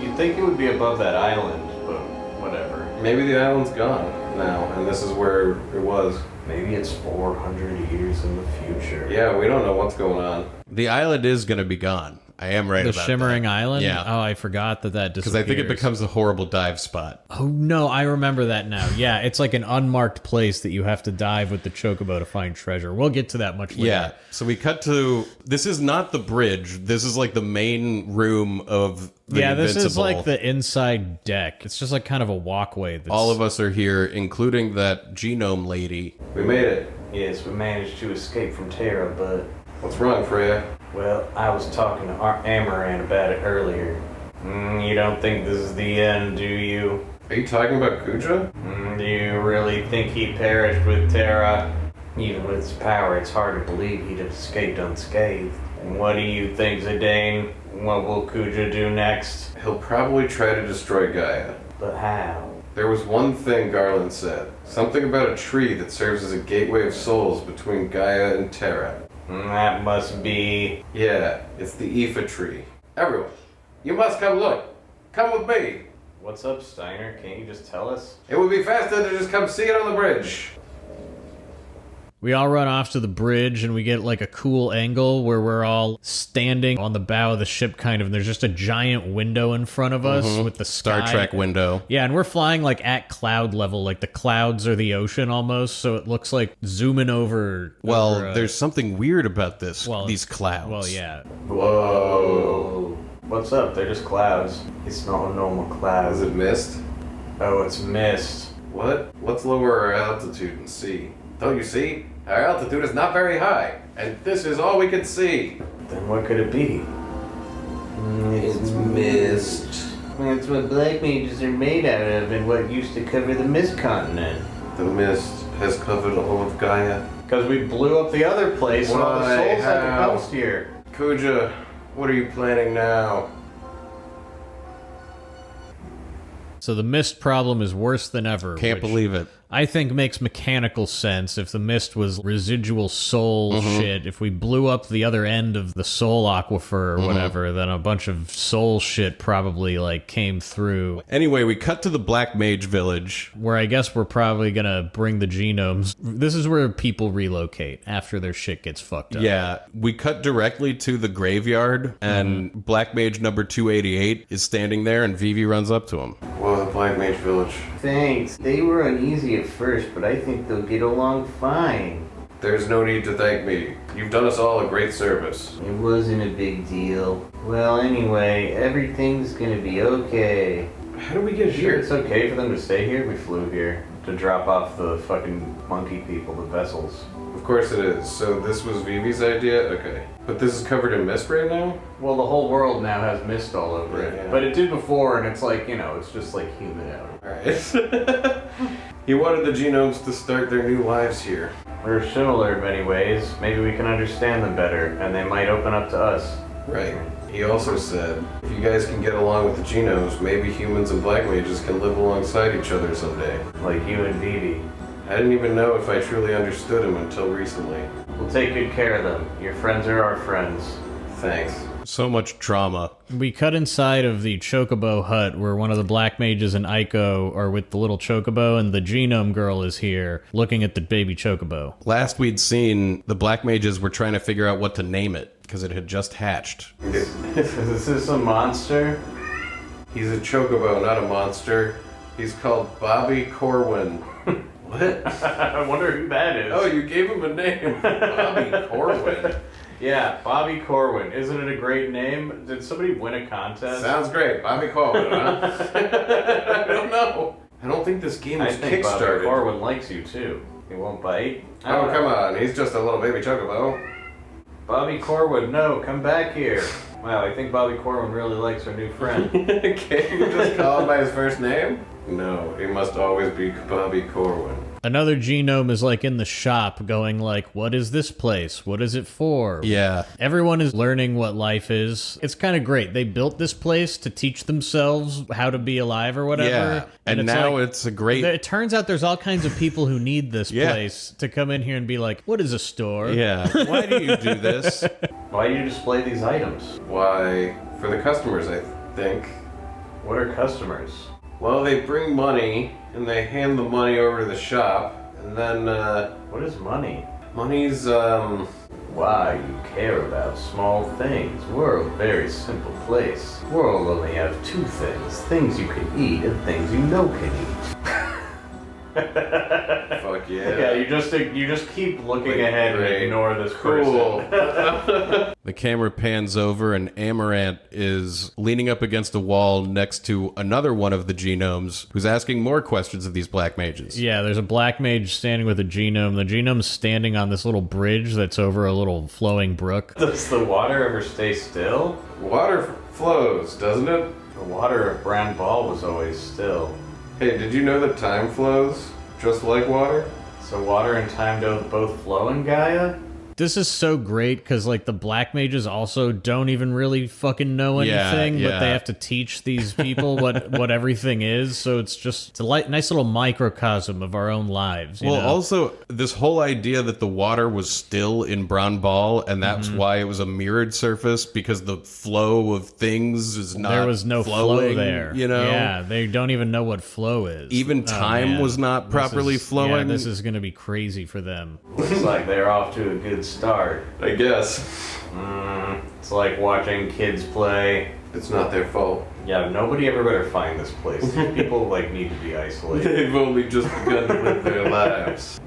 You'd think it would be above that island, but whatever. Maybe the island's gone now, and this is where it was. Maybe it's 400 years in the future. Yeah, we don't know what's going on. The island is going to be gone. I am right The about Shimmering that. Island? Yeah. Oh, I forgot that disappears. Because I think it becomes a horrible dive spot. Oh, no, I remember that now. Yeah, it's like an unmarked place that you have to dive with the chocobo to find treasure. We'll get to that much later. Yeah. So we cut to... This is not the bridge. This is like the main room of the this Invincible. is like the inside deck. It's just like kind of a walkway. All of us are here, including that genome lady. We made it. Yes, we managed to escape from Terra, but... What's wrong, Freya? Well, I was talking to Amaran about it earlier. You don't think this is the end, do you? Are you talking about Kuja? Do you really think he perished with Terra? Even with his power, it's hard to believe he'd have escaped unscathed. And what do you think, Zidane? What will Kuja do next? He'll probably try to destroy Gaia. But how? There was one thing Garland said. Something about a tree that serves as a gateway of souls between Gaia and Terra. That must be... Yeah, it's the Aoife tree. Everyone, you must come look. Come with me. What's up, Steiner? Can't you just tell us? It would be faster to just come see it on the bridge. We all run off to the bridge, and we get like a cool angle where we're all standing on the bow of the ship, kind of, and there's just a giant window in front of us with the sky. Star Trek window. Yeah, and we're flying like at cloud level, like the clouds are the ocean almost, so it looks like zooming over. Well, over, there's something weird about this. well, these clouds. Well, yeah. Whoa. What's up? They're just clouds. It's not a normal cloud. Is it mist? Oh, it's mist. What? Let's lower our altitude and see. Don't you see? Our altitude is not very high, and this is all we can see. Then what could it be? It's mist. That's what black mages are made out of and what used to cover the mist continent. The mist has covered all of Gaia. Because we blew up the other place and all the Why? souls had to How? coast here. Kuja, what are you planning now? So the mist problem is worse than ever. Can't which believe it. I think makes mechanical sense. If the mist was residual soul shit, if we blew up the other end of the soul aquifer or whatever, then a bunch of soul shit probably like came through. Anyway, we cut to the Black Mage Village. Where I guess we're probably gonna bring the genomes. This is where people relocate after their shit gets fucked up. Yeah, we cut directly to the graveyard, and Black Mage number 288 is standing there, and Vivi runs up to him. Whoa, the Black Mage Village. Thanks. They were uneasy at first, but I think they'll get along fine. There's no need to thank me. You've done us all a great service. It wasn't a big deal. Well, anyway, everything's gonna be okay. How did we get Sure, here? it's okay for them to stay here. We flew here to drop off the fucking monkey people, the vessels. Of course it is. So this was Vivi's idea? Okay. But this is covered in mist right now? Well, the whole world now has mist all over it. Yeah. But it did before, and it's like, you know, it's just like humid out. Alright. He wanted the genomes to start their new lives here. We're similar in many ways. Maybe we can understand them better, and they might open up to us. Right. He also said, if you guys can get along with the genomes, maybe humans and black mages can live alongside each other someday. Like you and Vivi. I didn't even know if I truly understood him until recently. We'll take good care of them. Your friends are our friends. Thanks. So much trauma. We cut inside of the Chocobo hut where one of the Black Mages and Aiko are with the little Chocobo, and the Genome Girl is here looking at the baby Chocobo. Last we'd seen, the Black Mages were trying to figure out what to name it, because it had just hatched. Is this a monster? He's a chocobo, not a monster. He's called Bobby Corwin. What? I wonder who that is. Oh, you gave him a name. Bobby Corwin. Yeah, Bobby Corwin. Isn't it a great name? Did somebody win a contest? Sounds great. Bobby Corwin, huh? I don't know. I don't think this game I was think Bobby kickstarted. Corwin likes you too. He won't bite. Oh, come on. He's just a little baby chocobo. Bobby Corwin, no, come back here. Wow, I think Bobby Corwin really likes our new friend. Can't you just call him by his first name? No, he must always be Bobby Corwin. Another genome is like in the shop going like, what is this place? What is it for? Yeah. Everyone is learning what life is. It's kind of great. They built this place to teach themselves how to be alive or whatever. Yeah. And it's now like, it's a great... it turns out there's all kinds of people who need this Yeah. place to come in here and be like, what is a store? Yeah. Why do you do this? Why do you display these items? Why, for the customers, I think. What are customers? Well, they bring money, and they hand the money over to the shop, and then, What is money? money's, Why you care about small things. We're a very simple place. We'll only have two things. Things you can eat and things you know can eat. fuck yeah. Yeah, you just keep looking Wait, ahead great. and ignore this Cool. person. The camera pans over and Amaranth is leaning up against a wall next to another one of the genomes who's asking more questions of these black mages. Yeah, there's a black mage standing with a genome. The genome's standing on this little bridge that's over a little flowing brook. Does the water ever stay still? Water flows, doesn't it? The water of Brand Ball was always still. Hey, did you know that time flows just like water? So water and time both flow in Gaia? This is so great because like the black mages also don't even really fucking know Yeah, anything, but yeah. they have to teach these people what everything is. So it's a nice little microcosm of our own lives. You Well, know? also, this whole idea that the water was still in Brown Ball, and that's why it was a mirrored surface, because the flow of things is not there was no flowing, flow there. you know? Yeah, they don't even know what flow is. Even time man. was not This properly is- flowing. Yeah, this is gonna be crazy for them. Looks like they're off to a good start. I guess. It's like watching kids play. It's not their fault. Yeah, nobody ever better find this place. These people need to be isolated. They've only just begun to live their lives.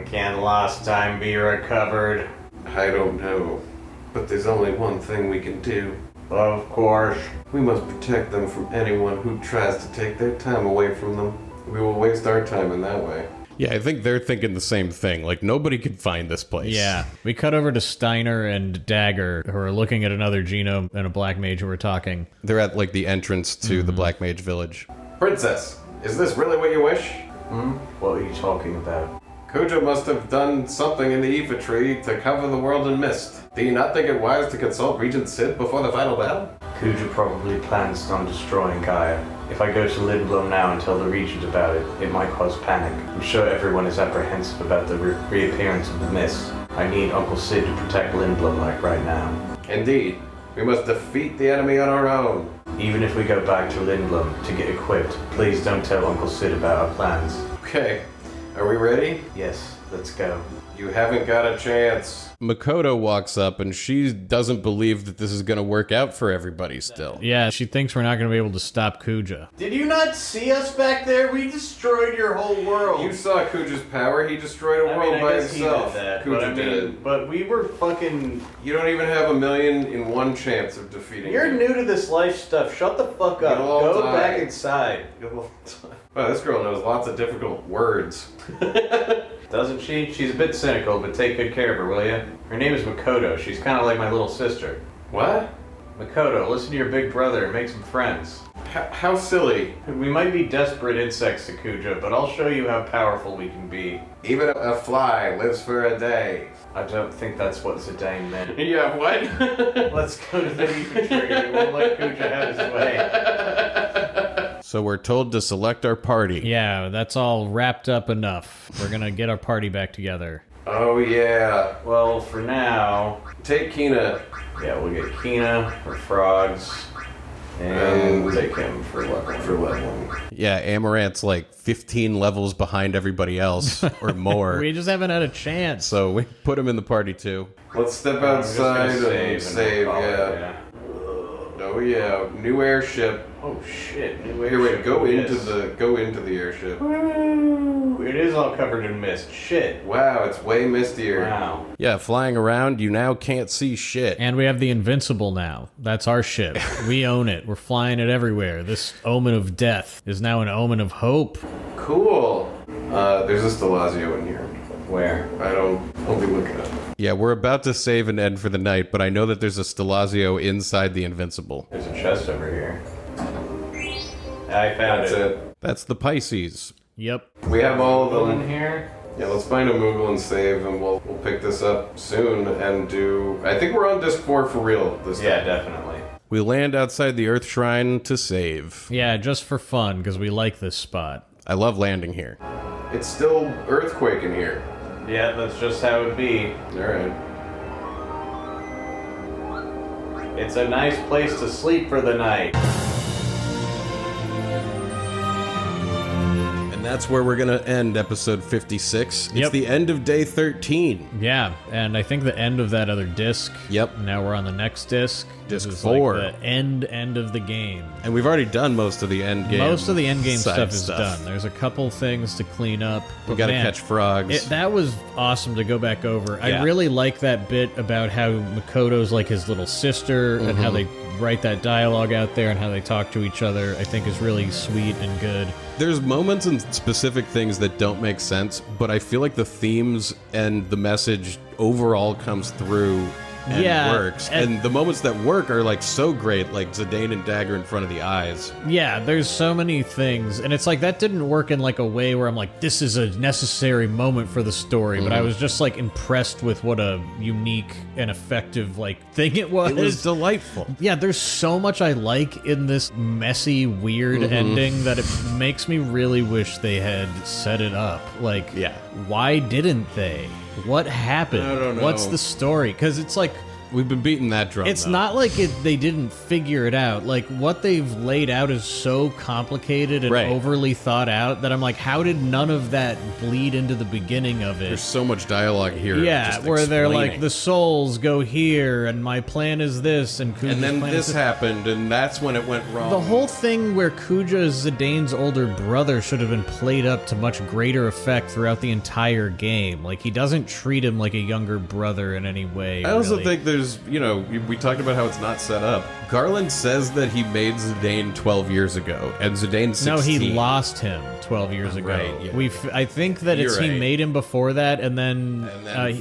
Can lost time be recovered? I don't know. But there's only one thing we can do. Of course. We must protect them from anyone who tries to take their time away from them. We will waste our time in that way. Yeah, I think they're thinking the same thing. Like, nobody could find this place. Yeah, we cut over to Steiner and Dagger, who are looking at another genome and a black mage who are talking. They're at, like, the entrance to the Black Mage Village. Princess, is this really what you wish? What are you talking about? Kuja must have done something in the Aoife tree to cover the world in mist. Do you not think it wise to consult Regent Sid before the final battle? Kuja probably plans on destroying Gaia. If I go to Lindblom now and tell the Regent about it, it might cause panic. I'm sure everyone is apprehensive about the reappearance of the mist. I need Uncle Sid to protect Lindblom like right now. Indeed. We must defeat the enemy on our own. Even if we go back to Lindblom to get equipped, please don't tell Uncle Sid about our plans. Okay. Are we ready? Yes, let's go. You haven't got a chance. Makoto walks up, and she doesn't believe that this is going to work out for everybody still. Yeah, she thinks we're not going to be able to stop Kuja. Did you not see us back there? We destroyed your whole world. You saw Kuja's power. He destroyed a world by himself. Kuja did. But we were fucking... You don't even have 1,000,001 chance of defeating You're him. new to this life stuff. Shut the fuck up. You'll all Go die. back inside. Wow, this girl knows lots of difficult words. Doesn't she? She's a bit cynical, but take good care of her, will you? Her name is Makoto. She's kind of like my little sister. What? Makoto, listen to your big brother and make some friends. How silly. We might be desperate insects to Kuja, but I'll show you how powerful we can be. Even a fly lives for a day. I don't think that's what Zidane meant. Yeah, what? Let's go to the Aoife tree. We won't let Kuja have his way. So we're told to select our party. Yeah, that's all wrapped up enough. We're going to get our party back together. Oh, yeah. Well, for now, Take Kina. yeah, we'll get Kina for frogs, and we'll take him for leveling. Yeah, Amaranth's like 15 levels behind everybody else, or more. We just haven't had a chance. So we put him in the party too. Let's step I'm just gonna outside and and save, we'll call it, yeah. Oh, yeah. New airship. Oh shit! New Here, wait, airship go into mist. the airship. Woo! It is all covered in mist. Shit. Wow, it's way mistier. Wow. Yeah, flying around, you now can't see shit. And we have the Invincible now. That's our ship. We own it. We're flying it everywhere. This omen of death is now an omen of hope. Cool. There's a Stelazio in here. Where? I'll be looking up. Yeah, we're about to save and end for the night, but I know that there's a Stelazio inside the Invincible. There's a chest over here. I found That's it. That's the Pisces. Yep. We have all of Go them. in here. Yeah, let's find a Moogle and save, and we'll pick this up soon and do... I think we're on disc 4 for real this time. Yeah, definitely. We land outside the Earth Shrine to save. Yeah, just for fun, because we like this spot. I love landing here. It's still earthquake in here. Yeah, that's just how it be. Alright. It's a nice place to sleep for the night. And that's where we're going to end episode 56. It's Yep. the end of day 13. Yeah, and I think the end of that other disc. Yep. Now we're on the next disc. Disc This is 4. Like the end of the game. And we've already done most of the end game. Most of the end game side stuff is done. There's a couple things to clean up. We but got to man, catch frogs. that was awesome to go back over. Yeah. I really like that bit about how Makoto's like his little sister and how they write that dialogue out there and how they talk to each other. I think is really sweet and good. There's moments and specific things that don't make sense, but I feel like the themes and the message overall comes through and Yeah, works. And the moments that work are like so great, like Zidane and Dagger in front of the eyes. Yeah, there's so many things, and it's like that didn't work in like a way where I'm like, this is a necessary moment for the story, but I was just like impressed with what a unique and effective like thing it was. It was delightful. Yeah, there's so much I like in this messy, weird ending that it makes me really wish they had set it up. Like, Yeah. why didn't they? What happened? I don't know. What's the story? Because it's like, We've been beating that drum. it's though. not like they didn't figure it out. Like, what they've laid out is so complicated and Right. overly thought out that I'm like, how did none of that bleed into the beginning of it? There's so much dialogue here. Yeah, just where they're like, explaining. the souls go here, and my plan is this, and Kuja's And then plan is this happened, and that's when it went wrong. The whole thing where Kuja is Zidane's older brother should have been played up to much greater effect throughout the entire game. Like, he doesn't treat him like a younger brother in any way. I also really. think there's, we talked about how it's not set up. Garland says that he made Zidane 12 years ago, and Zidane's 16. No, he lost him 12 years ago. Right, yeah. I think that You're he right. made him before that, and then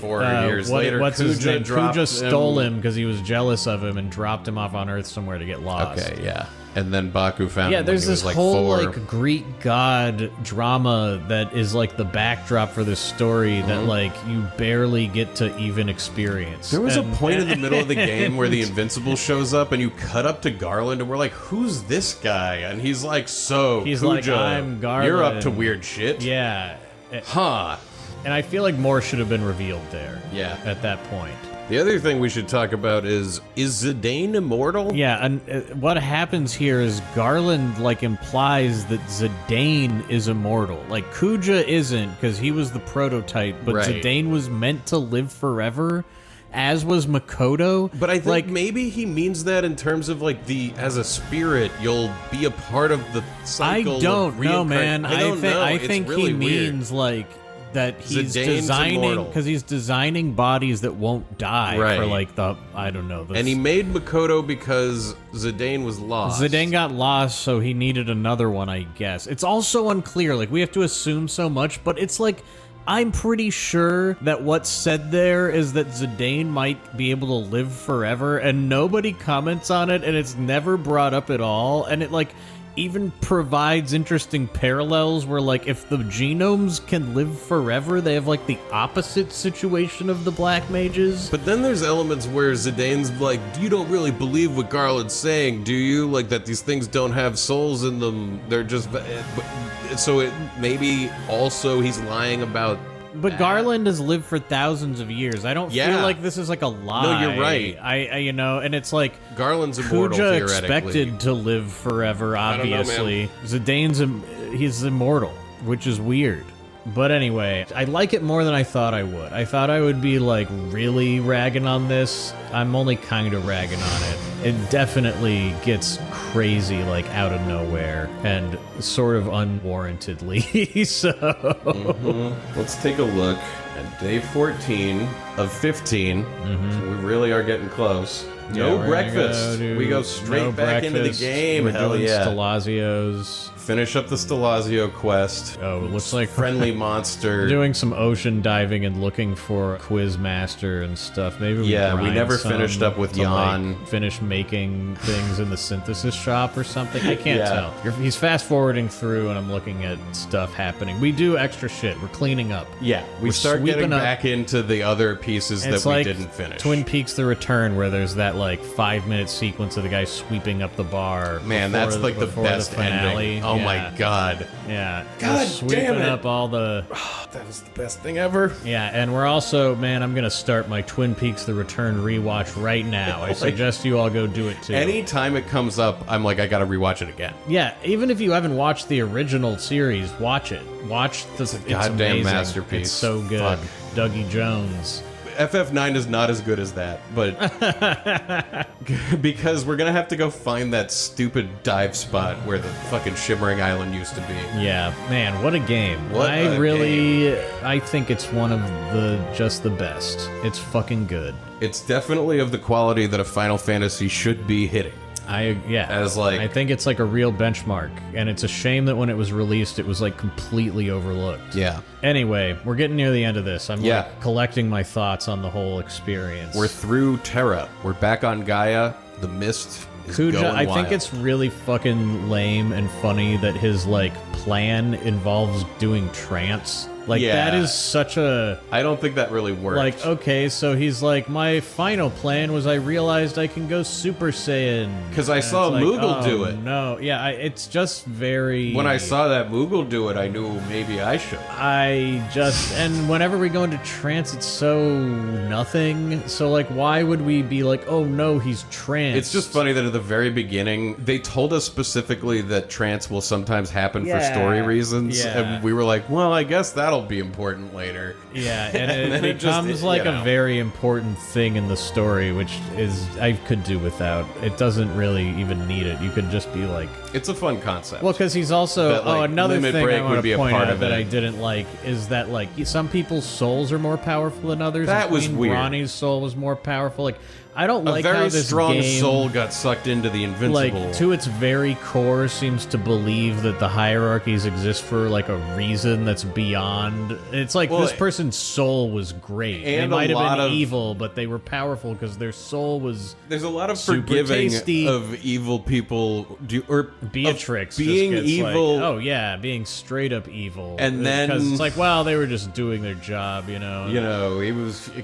4 years later, what's his Kuja name? dropped Kuja stole him. him because he was jealous of him and dropped him off on Earth somewhere to get lost. Okay, yeah. And then Baku found Yeah, him when there's he was this like whole 4. like Greek god drama that is like the backdrop for this story that like you barely get to even experience. There was And- a point in the middle of the game where the Invincible shows up, and you cut up to Garland, and we're like, "Who's this guy?" And he's like, "So, He's Kuja, like, "I'm Garland." You're up to weird shit." Yeah, Huh. and I feel like more should have been revealed there. Yeah. At that point. The other thing we should talk about is Zidane immortal? Yeah, and what happens here is Garland like implies that Zidane is immortal. Like Kuja isn't because he was the prototype, but Right. Zidane was meant to live forever, as was Makoto. But I think like maybe he means that in terms of like as a spirit, you'll be a part of the I cycle. don't know, man. I don't know. I It's think really he weird. means like that he's Zidane's designing immortal. because he's designing bodies that won't die for Right. like the I don't know. And he made Makoto because Zidane was lost. Zidane got lost, so he needed another one, I guess. It's also unclear. Like, we have to assume so much, but it's like, I'm pretty sure that what's said there is that Zidane might be able to live forever, and nobody comments on it, and it's never brought up at all, and it, like, even provides interesting parallels where, like, if the genomes can live forever, they have, like, the opposite situation of the black mages. But then there's elements where Zidane's like, you don't really believe what Garland's saying, do you? Like that these things don't have souls in them. They're just... So it maybe also he's lying about... But Garland has lived for thousands of years. I don't feel Yeah. like this is like a lie. No, you're right. I and it's like Garland's immortal, Kuja theoretically. expected to live forever, don't know, obviously. Zidane's he's immortal, which is weird. But anyway, I like it more than I thought I would. I thought I would be like really ragging on this. I'm only kind of ragging on it. it definitely gets crazy, like, out of nowhere, and sort of unwarrantedly, so... Let's take a look at day 14 of 15. So we really are getting close. No we're breakfast. gonna do We go straight no back into the breakfast. game. We're Hell doing yeah. Stalazios. Finish up the Stalazio quest. Oh, it looks like Friendly monster. doing some ocean diving and looking for Quiz Master and stuff. Maybe we Yeah, we grind never some finished up with to, like, Jan. finish making things in the synthesis shop or something. I can't Yeah. tell. He's fast forwarding through, and I'm looking at stuff happening. We do extra shit. We're cleaning up. Yeah, we We're start getting sweeping up. back into the other pieces It's that we like didn't finish. Twin Peaks: The Return, where there's that like 5-minute sequence of the guy sweeping up the bar. Man, before that's like the before best finale. ending. Oh Yeah. my god. Yeah. God We're sweeping damn it. up all the. That was the best thing ever. Yeah, and we're also, man, I'm gonna start my Twin Peaks: The Return rewatch right now. I suggest you all go do it too. Anytime it comes up, I'm like, I gotta rewatch it again. Yeah, even if you haven't watched the original series, watch it. Watch the it's goddamn amazing. masterpiece. It's so good. Fuck. Dougie Jones. FF9 is not as good as that, but because we're gonna have to go find that stupid dive spot where the fucking Shimmering Island used to be. Yeah, man, what a game. What a I think it's one of just the best. It's fucking good. It's definitely of the quality that a Final Fantasy should be hitting. As I think it's like a real benchmark, and it's a shame that when it was released, it was like completely overlooked. Yeah. Anyway, we're getting near the end of this. I'm Yeah. like collecting my thoughts on the whole experience. We're through Terra. We're back on Gaia. The mist is Kuja, going I wild. think it's really fucking lame and funny that his like plan involves doing trance. Like Yeah. that is such a I don't think that really worked. like okay, so he's like my final plan was I realized I can go Super Saiyan because I And saw it's like, Moogle do oh, it. No, yeah, it's just very. When I saw that Moogle do it, I knew maybe I should. and whenever we go into trance, it's so nothing. So like, why would we be like, oh no, he's trance? It's just funny that at the very beginning, they told us specifically that trance will sometimes happen for story reasons. Yeah. And we were like, well, I guess that'll be important later. Yeah, and then it it just- becomes like you a know. very important thing in the story, which is I could do without. It doesn't really even need it. You could just be like, It's a fun concept. well, because he's also That, like, another Limit thing Break I would want be to a point part out of that it. I didn't like is that like some people's souls are more powerful than others. That and was Queen weird. Ronnie's soul was more powerful. Like I don't a like how very this strong game, soul got sucked into the Invincible. like to its very core seems to believe that the hierarchies exist for like a reason that's beyond. It's like Well, this person's soul was great. They and a might have lot been of- evil, but they were powerful because their soul was There's a lot of super forgiving tasty. of evil people, or Beatrix of being just gets evil. Like, oh yeah, being straight up evil. And then- because it's like, well, they were just doing their job, you know. You know,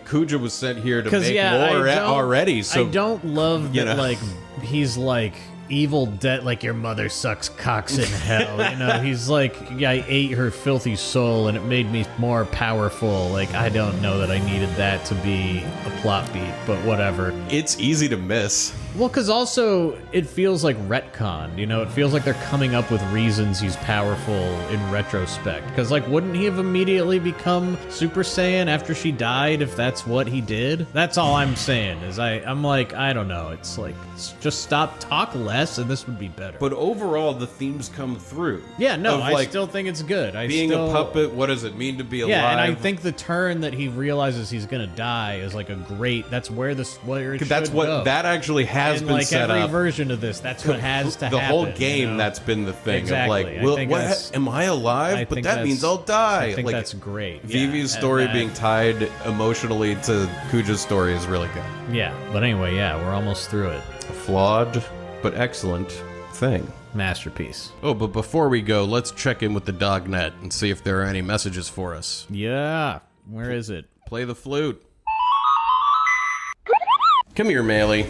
Kuja was sent here to make I war don't- already. So I don't love you that. know. Like he's like evil dead, like your mother sucks cocks in hell. You know, he's like, yeah, I ate her filthy soul and it made me more powerful. Like I don't know that I needed that to be a plot beat, but whatever. it's easy to miss. Well, because also it feels like retcon, you know? It feels like they're coming up with reasons he's powerful in retrospect. Because, like, wouldn't he have immediately become Super Saiyan after she died if that's what he did? That's all I'm saying, is I'm like, I don't know. It's like, just talk less, and this would be better. But overall, the themes come through. yeah, no, Of, I like, still think it's good. being a puppet, what does it mean to be alive? Yeah, and I think the turn that he realizes he's gonna die is like a great. That's where it that's should what go. that actually has in been like set every up. version of this, that's what has to the happen. whole game, you know? that's been the thing Exactly. of I like, well, think that's- am I alive? I But think that means that's- I'll die. I think like, that's great. Vivi's Yeah, story and being tied emotionally to Kuja's story is really good. yeah, but anyway, yeah, we're almost through it. A flawed but excellent thing. Masterpiece. Oh, but before we go, let's check in with the Dognet and see if there are any messages for us. Yeah, where is it? Play the flute. Come here, Maley.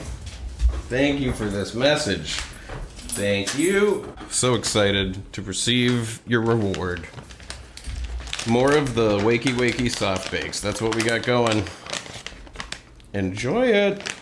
Thank you for this message. Thank you. So excited to receive your reward. More of the wakey wakey soft bakes. That's what we got going. Enjoy it.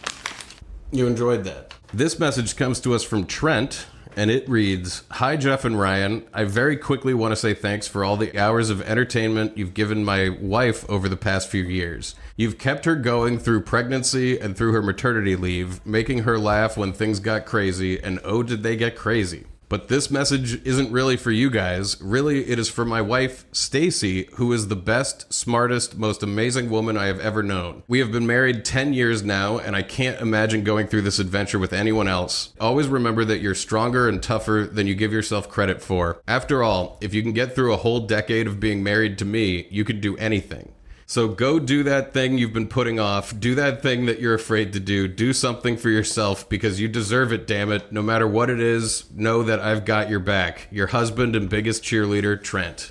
You enjoyed that. This message comes to us from Trent, And it reads, Hi, Jeff and Ryan. I very quickly want to say thanks for all the hours of entertainment you've given my wife over the past few years. You've kept her going through pregnancy and through her maternity leave, making her laugh when things got crazy, and oh, did they get crazy. But this message isn't really for you guys. Really, it is for my wife, Stacy, who is the best, smartest, most amazing woman I have ever known. We have been married 10 years now, and I can't imagine going through this adventure with anyone else. Always remember that you're stronger and tougher than you give yourself credit for. After all, if you can get through a whole decade of being married to me, you could do anything. So go do that thing you've been putting off. Do that thing that you're afraid to do. Do something for yourself because you deserve it, damn it. No matter what it is, know that I've got your back. Your husband and biggest cheerleader, Trent.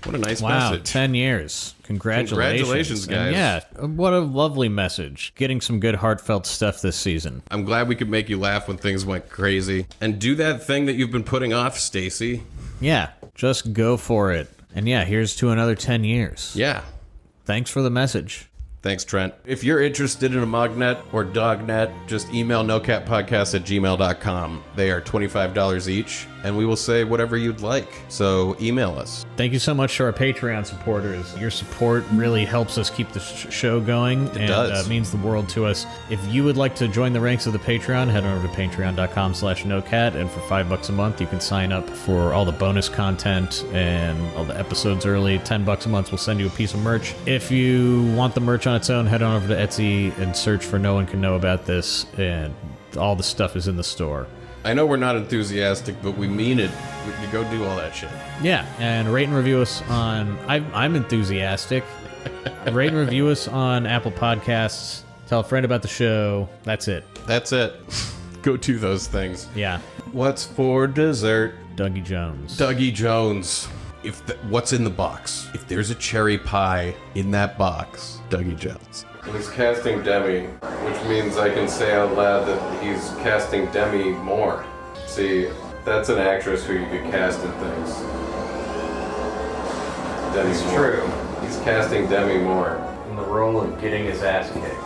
What a nice message. 10 years. Congratulations, guys. And yeah, what a lovely message. Getting some good heartfelt stuff this season. I'm glad we could make you laugh when things went crazy. And do that thing that you've been putting off, Stacy. Yeah, just go for it. And yeah, here's to another 10 years. Yeah. Thanks for the message. Thanks, Trent. If you're interested in a Mognet or Dognet, just email nocatpodcast@gmail.com. They are $25 each, and we will say whatever you'd like. So email us. Thank you so much to our Patreon supporters. Your support really helps us keep the show going. It does. Means the world to us. If you would like to join the ranks of the Patreon, head on over to patreon.com/nocat, and for $5 a month, you can sign up for all the bonus content and all the episodes early. $10 a month, we'll send you a piece of merch. If you want the merch on its own, head on over to Etsy and search for No One Can Know About This, and all the stuff is in the store. I know we're not enthusiastic, but we mean it. We go do all that shit. Yeah, and rate and review us on... I'm enthusiastic. Rate and review us on Apple Podcasts. Tell a friend about the show. That's it. That's it. Go do those things. Yeah. What's for dessert? Dougie Jones. Dougie Jones. What's in the box? If there's a cherry pie in that box, Dougie Jones. He's casting Demi, which means I can say out loud that he's casting Demi Moore. See, that's an actress who you could cast in things. Demi Moore. True. He's casting Demi Moore. In the role of getting his ass kicked.